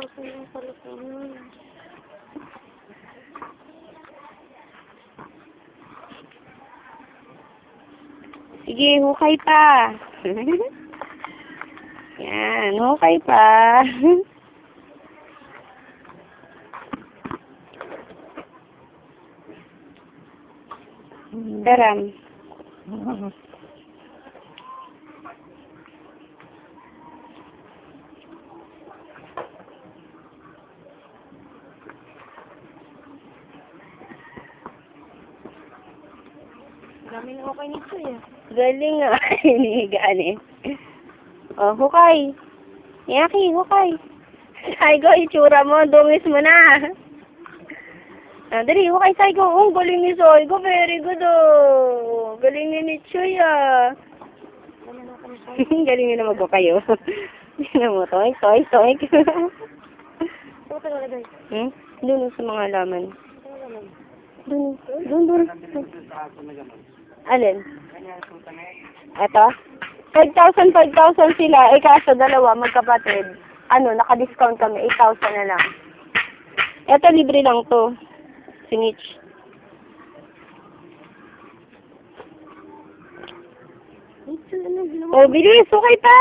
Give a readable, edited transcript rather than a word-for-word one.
yung palutin. Sige, hukay pa. Yan, hukay pa. Daram. Dami na okay nito eh. Galing nga. Hinihigaan eh. Oh, hukay. Yaki, hukay. Saigo, itsura mo. Dungis mo na. Ah, dali, hukay, Saigo. Oh, galing ni Saigo. Very good, oh. Galing ni Choy, ah. Galing na mag-hukay, oh. Tingnan mo, toy. Ito ka nalagay. Doon sa mga laman. Doon. Alin? Ito? 5,000 sila. Eh, kaso dalawa, magkapatid. Ano, naka-discount kami. 8,000 na lang. Ito, libre lang to. Sinich. Oh, bilis! Okay pa!